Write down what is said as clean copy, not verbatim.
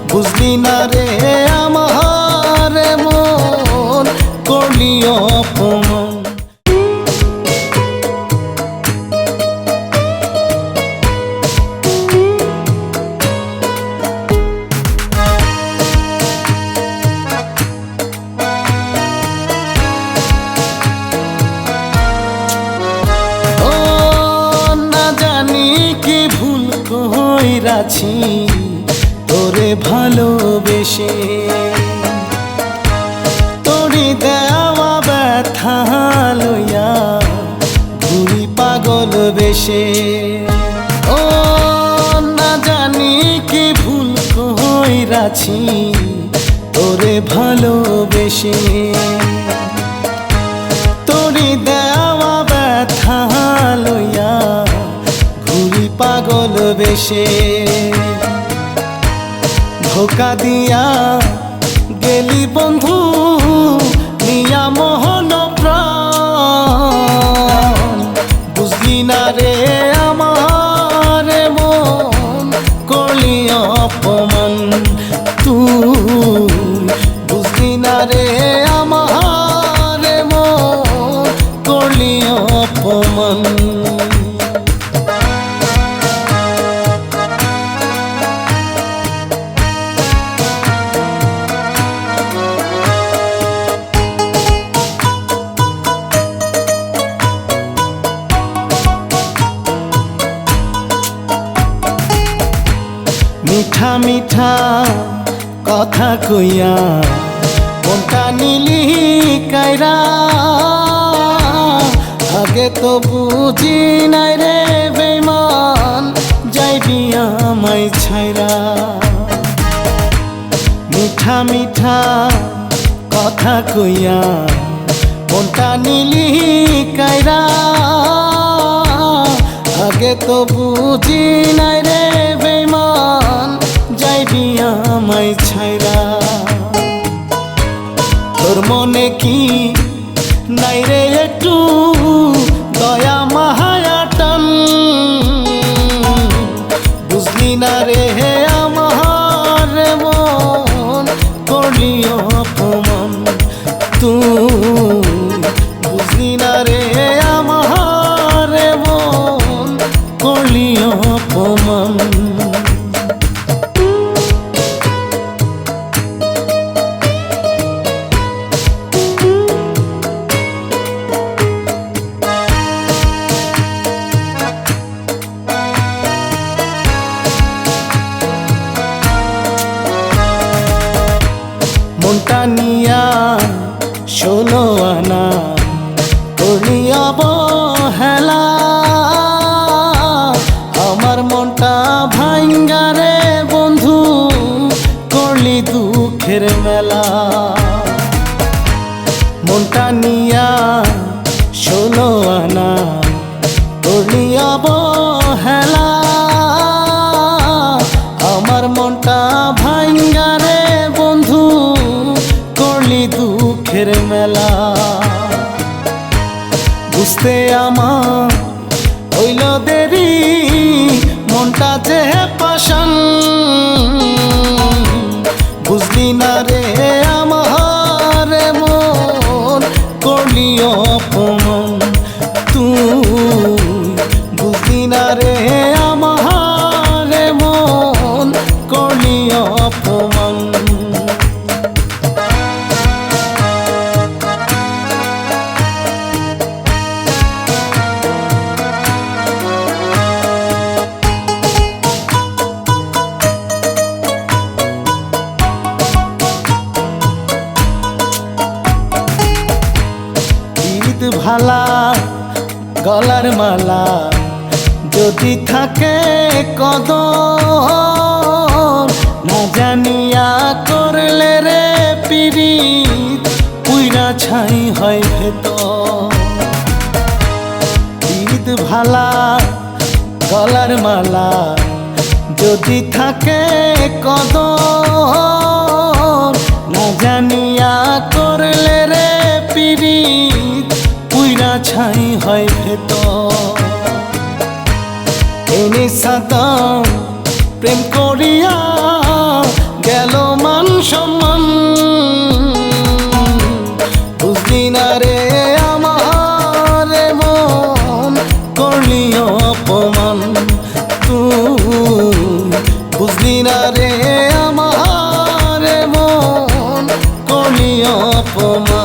বুঝলি না রে আমার মন করলি অপমান। কইরাছি তোরে ভালোবেসে, তোরি দেওয়া ব্যথা লইয়া ঘুরি পাগল বেশে। ও না জানি কি ভুল কইরাছি তোরে ভালোবেসে, তোরি দেওয়া ব্যথা লইয়া পাগল বেশে। ধোকা দিয়া গেলি বন্ধু নিয়া মোহন প্রাণ, বুঝলি না রে আমার মন করলি অপমান। তুই বুঝলি না রে আমার মন করলি অপমান। মিঠা মিঠা কথা কইয়া মনটা নিলি কাইরা, আগে তো বুঝি নাই রে বেমান যাইবি আমায় ছাইরা। মিঠা মিঠা কথা কইয়া মনটা নিলি কাইরা, আগে তো বুঝি নাই রে বেমান যাইবি আমায় ছাইরা। তোর মনে কি নাই রে একটু দয়া মায়া টান, বুঝলি না রে আমার মন করলি অপমান। তুই বুঝলি না রে আমার মন করলি অপমান। মনটা নিয়া 16 আনা করলি অবহেলা, আমার মনটা ভাঙ্গা রে বন্ধু করলি দুঃখের মেলা। মনটা নিয়া 16 আনা করলি অবহেলা, আমার মনটা ভাঙ্গা রে বন্ধু করলি দুঃখের মেলা। বুঝতে আমার হইল দেরি মনটা যে পাশান, বুঝলি না রে আমার মন করলি অপমান। তুই বুঝলি না রে আমার মন করলি অপমান। ভালা গলার মালা যদি থাকে কদর, না জানিয়া করলে রে পিরিত পুইরা ছাই হয় ভেতর। পিরিত ভালা গলার মালা যদি থাকে কদর, না জানিয়া করলে রে পিরিত পুইরা ছাই হয় ভেতর। এনে সাদাম প্রেম করিয়া গেল বুঝলি না রে আমার মন করলি অপমান।